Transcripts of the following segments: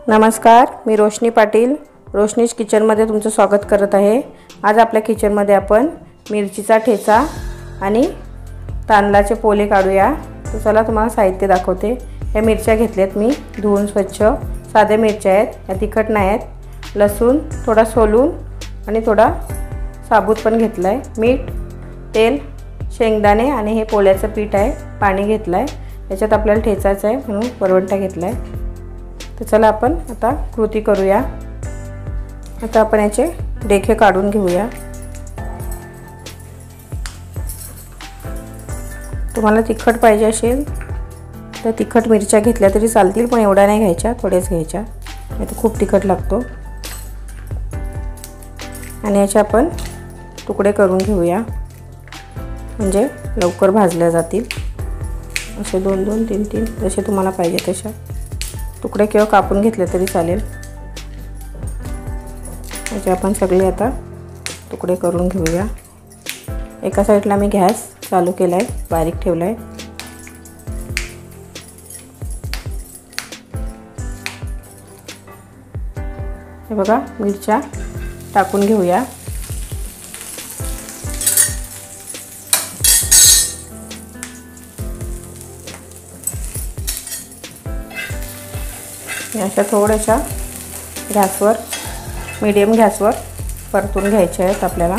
नमस्कार, मी रोशनी पाटील रोशनीज किचनमध्ये तुमचं स्वागत करत आहे। आज आपल्या किचनमध्ये आपण मिरचीचा ठेचा आणि तांदळाचे पोले काढूया। तर चला तुम्हाला साहित्य दाखवते। या मिरच्या घेतल्यात मी धुवून स्वच्छ, साधे मिरच्या आहेत, या तिखट नाही आहेत। लसूण थोडा सोलून आणि थोडा साबूत पण घेतलाय। मीठ, तेल, शेंगदाणे आणि हे पोळ्याचं पीठ आहे, पाणी घेतलंय। याच्यात आपल्याला ठेचायचं आहे म्हणून वरवंटा घेतलाय। तर चला आपण आता कृती करूया। आता आपण याचे देखे काढून घेऊया। तुम्हाला तिखट पाहिजे असेल तर तिखट मिरच्या घेतल्या तरी चालतील, पण एवढ्या नाही घ्यायच्या, थोड्याच घ्यायच्या, नाही तर खूप तिखट लागतो। आणि याचे आपण तुकडे करून घेऊया, म्हणजे लवकर भाजल्या जातील। असे 2-2, 3-3 जसे तुम्हाला पाहिजे तशा तुकडे किंवा कापून घेतले तरी चालेल। याचे आपण सगळे आता तुकडे करून घेऊया। एका साईडला मी गॅस चालू केलाय, बारीक ठेवलाय। हे बघा, मिरच्या टाकून घेऊया। अशा थोड्याशा गॅसवर, मीडियम गॅसवर परतून घ्यायचे आहेत आपल्याला।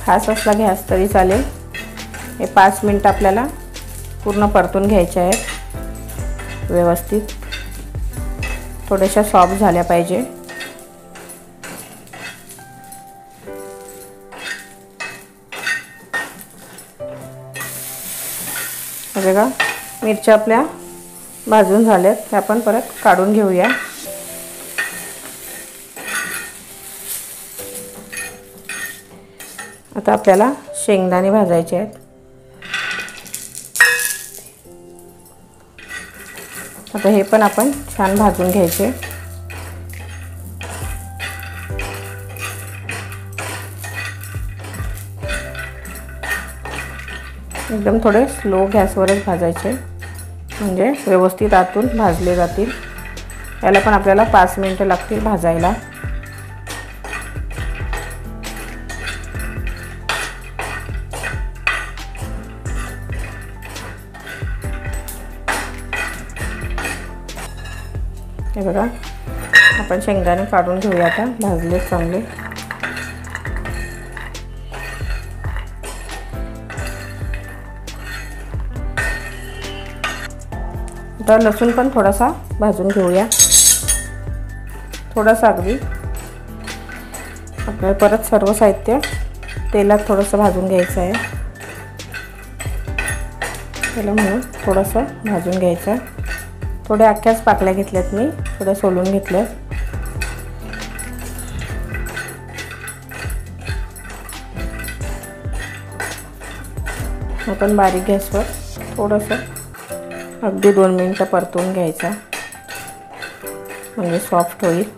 खास असला गॅस तरी चालेल। हे 5 मिनिट आपल्याला पूर्ण परतून घ्यायचे आहेत व्यवस्थित, थोड्याशा सॉफ्ट झाल्या पाहिजे। बघा, मिरच्या आपल्या भाजून झाल्यात, त्या आपण परत काढून घेऊया। आता आपल्याला शेंगदाणे भाजायचे आहेत। आता हे पण आपण छान भाजून घ्यायचे। एकदम थोडे स्लो गॅसवरच भाजायचे, म्हणजे व्यवस्थित आतून भाजले जातील। याला पण आपल्याला 5 मिनिटं लागतील भाजायला। हे बघा, आपण शेंगदाणे काढून घेऊया। आता भाजले चांगले। आता लसूण पण थोडासा भाजून घेऊया, थोडासा अगदी। आपल्याला परत सर्व साहित्य तेलात थोडंसं भाजून घ्यायचं आहे, त्याला म्हणून थोडंसं भाजून घ्यायचं। थोड्या अख्ख्याच पाकळ्या घेतल्यात मी, थोड्या सोलून घेतल्यात। आपण बारीक गॅसवर थोडंसं अगदी 2 मिनिटं परतून घ्यायचा, म्हणजे सॉफ्ट होईल।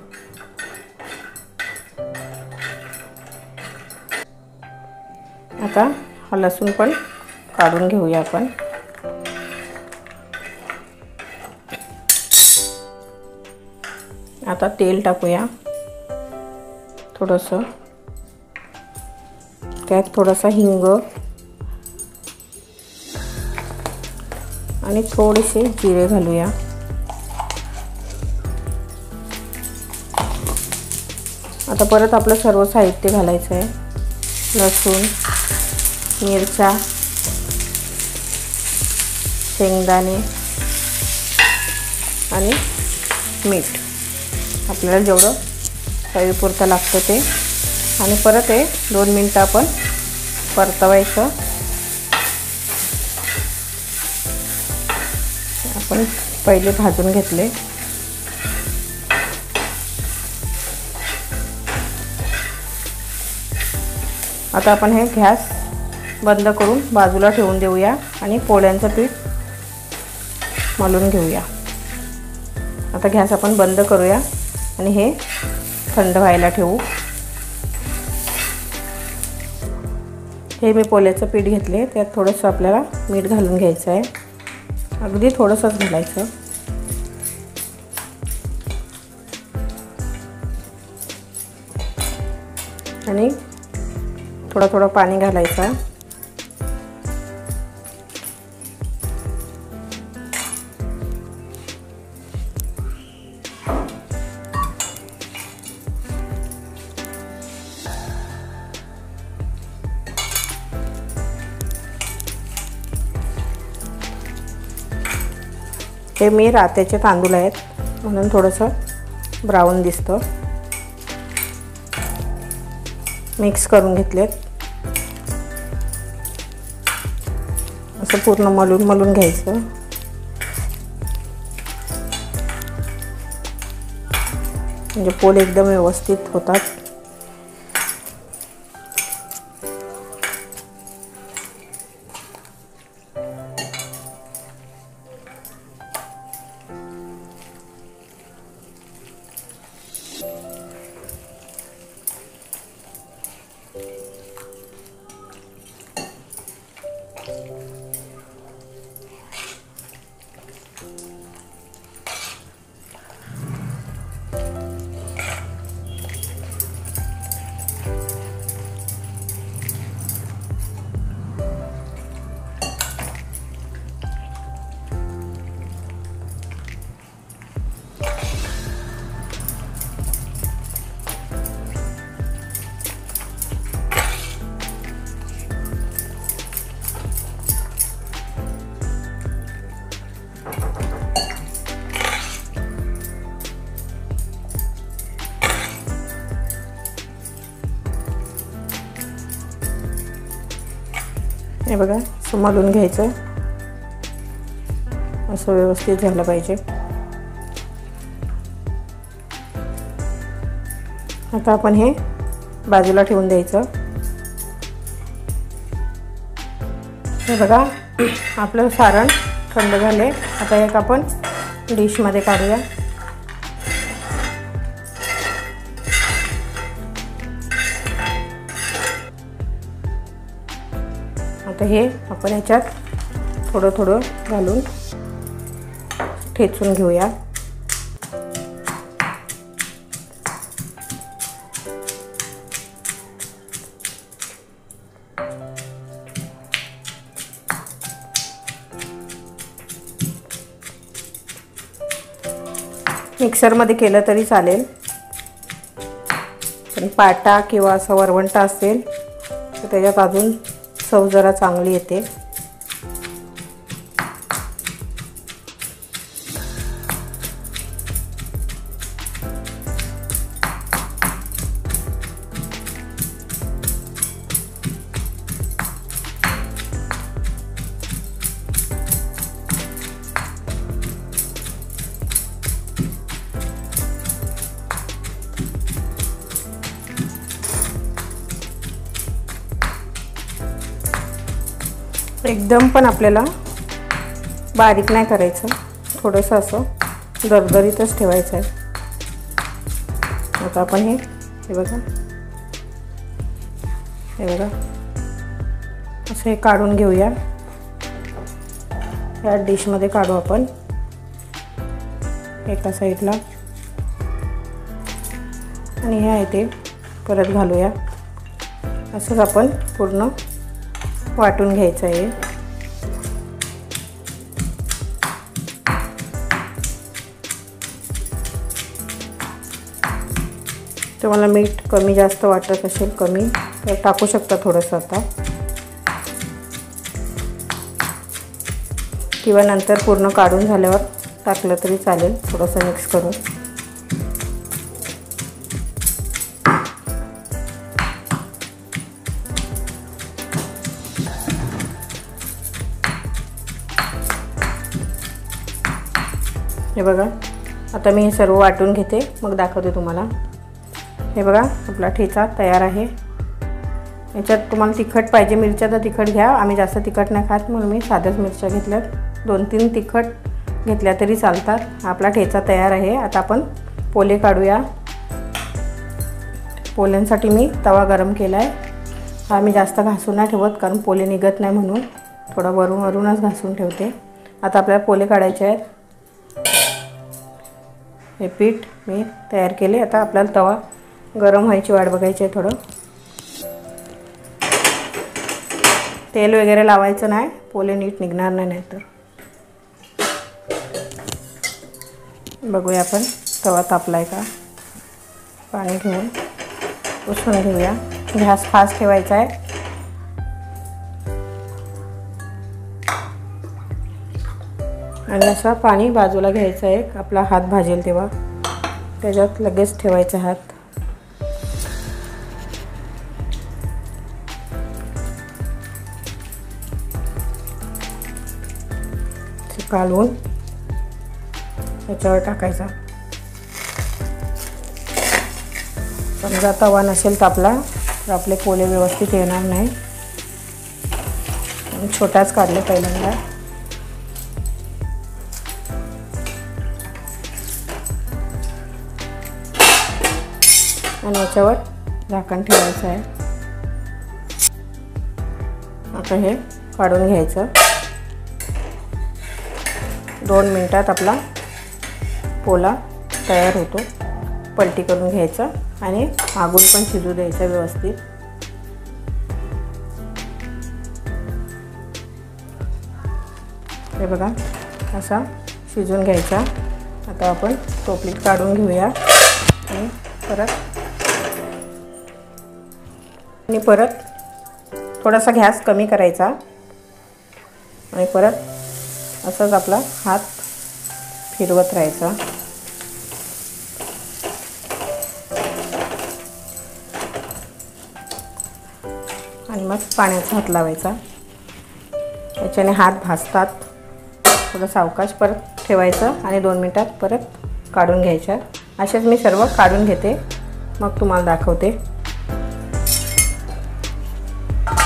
आता हा लसूण पण काढून घेऊया आपण। आता तेल टाकूया थोडंसं, त्यात थोडासा हिंग आणि थोडेसे जिरे घालूया। आता परत आपलं सर्व साहित्य घालायचं आहे। लसूण, मिरच्या, शेंगदाणे आणि मीठ, आपल्याला जेवढं चवीपुरतं लागतं ते। आणि परत हे 2 मिनिटं आपण परतवायचं। आपण पहिले भाजून घेतले। आता आपण हे गॅस बंद करून बाजूला ठेवून देऊया आणि पोळ्यांचं पीठ मळून घेऊया। आता गॅस आपण बंद करूया आणि हे थंड व्हायला ठेवू। हे मी पोल्याचं पीठ घेतले, त्यात थोडंसं आपल्याला मीठ घालून घ्यायचं आहे, अगदी थोडंसंच घालायचं। आणि थोडं थोडं पाणी घालायचं। हे मी रात्याचे तांदूळ आहेत म्हणून थोडंसं ब्राऊन दिसतं। मिक्स करून घेतलेत, असं पूर्ण मलून घ्यायचं। म्हणजे पोले एकदम व्यवस्थित होतात। हे बघा, असं मलून घ्यायचं, असं व्यवस्थित झालं पाहिजे। आता आपण हे बाजूला ठेवून द्यायचं। हे बघा, आपलं सारण थंड झाले। आता एक आपण डिशमध्ये काढूया। आता हे आपण याच्यात थोडं थोडं घालून ठेचून घेऊया। मिक्सरमध्ये केलं तरी चालेल, पण पाटा किंवा असं वरवंटा असेल तर त्याच्यात अजून चव जरा चांगली येते। एकदम पण आपल्याला बारीक नाही करायचं, थोडंसं असं दरदरीतच ठेवायचं आहे। आता आपण हे बघा असं हे काढून घेऊया। या डिशमध्ये काढू आपण एका साईडला, आणि हे आहे ते परत घालूया। असंच आपण पूर्ण वाटून घ्यायचं आहे। तुम्हाला मीठ कमी जास्त वाटत असेल कमी तर टाकू शकता थोडंसं आता, किंवा नंतर पूर्ण काढून झाल्यावर टाकलं तरी चालेल, थोडंसं मिक्स करून। हे बघा, आता मी हे सर्व वाटून घेते, मग दाखवते तुम्हाला। हे बघा, आपला ठेचा तयार आहे। याच्यात तुम्हाला तिखट पाहिजे मिरच्या तर तिखट घ्या, आम्ही जास्त तिखट नाही खात म्हणून मी साध्याच मिरच्या घेतल्यात। 2-3 तिखट घेतल्या तरी चालतात। आपला ठेचा तयार आहे। आता आपण पोले काढूया। पोल्यांसाठी मी तवा गरम केला आहे। हा मी जास्त घासून नाही ठेवत कारण पोले निघत नाही म्हणून थोडा वरूनच घासून ठेवते। आता आपल्याला पोले काढायचे आहेत। हे पीठ मी तयार केले। आता आपल्याला तवा गरम व्हायची वाट बघायची आहे। थोडं तेल वगैरे लावायचं नाही, पोले नीट निघणार नाहीतर। बघूया आपण तवा तापलाय का। पाणी घेऊन पुसून घेऊया। गॅस फास्ट ठेवायचा आहे। आणि असं पाणी बाजूला घ्यायचं आहे। आपला हात भाजेल तेव्हा त्याच्यात लगेच ठेवायचा हात। काढून याच्यावर टाकायचा। समजा तवा नसेल तापला तर आपले पोले व्यवस्थित येणार नाही। छोटाच काढले पहिल्यांदा। आणि याच्यावर झाकण ठेवायचं आहे। आता हे काढून घ्यायचं। 2 मिनिटात आपला पोला तयार होतो। पलटी करून घ्यायचं आणि मागून पण शिजू द्यायचं व्यवस्थित। हे बघा असा शिजून घ्यायचा। आता आपण टोपलीत काढून घेऊया आणि परत थोडासा गॅस कमी करायचा आणि परत असंच आपला हात फिरवत राहायचा। आणि मग पाण्याचा हात लावायचा। याच्याने हात भाजतात। थोडं सावकाश परत ठेवायचं आणि 2 मिनिटात परत काढून घ्यायच्या। असेच मी सर्व काढून घेते मग तुम्हाला दाखवते।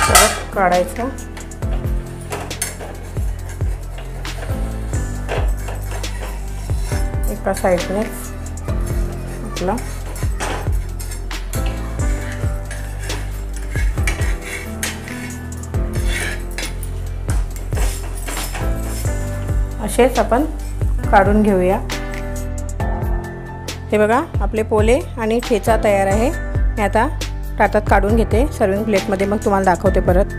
परत काढायचं। एका साईडने आपला असेच आपण काढून घेऊया। हे बघा आपले पोले आणि ठेचा तयार आहे। मी आता ताटात काढून घेते सर्विंग प्लेटमध्ये, मग तुम्हाला दाखवते परत।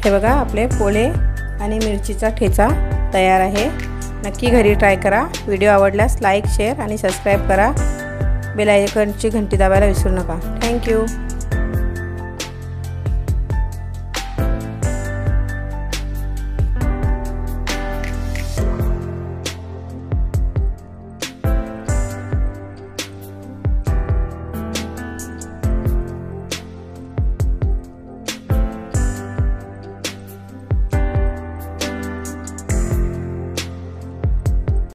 हे बघा आपले पोले आणि मिरचीचा ठेचा तयार आहे। नक्की घरी ट्राय करा। व्हिडिओ आवडल्यास लाईक, शेअर आणि सबस्क्राईब करा। बेल आयकॉनची घंटी दाबायला विसरू नका। थँक्यू।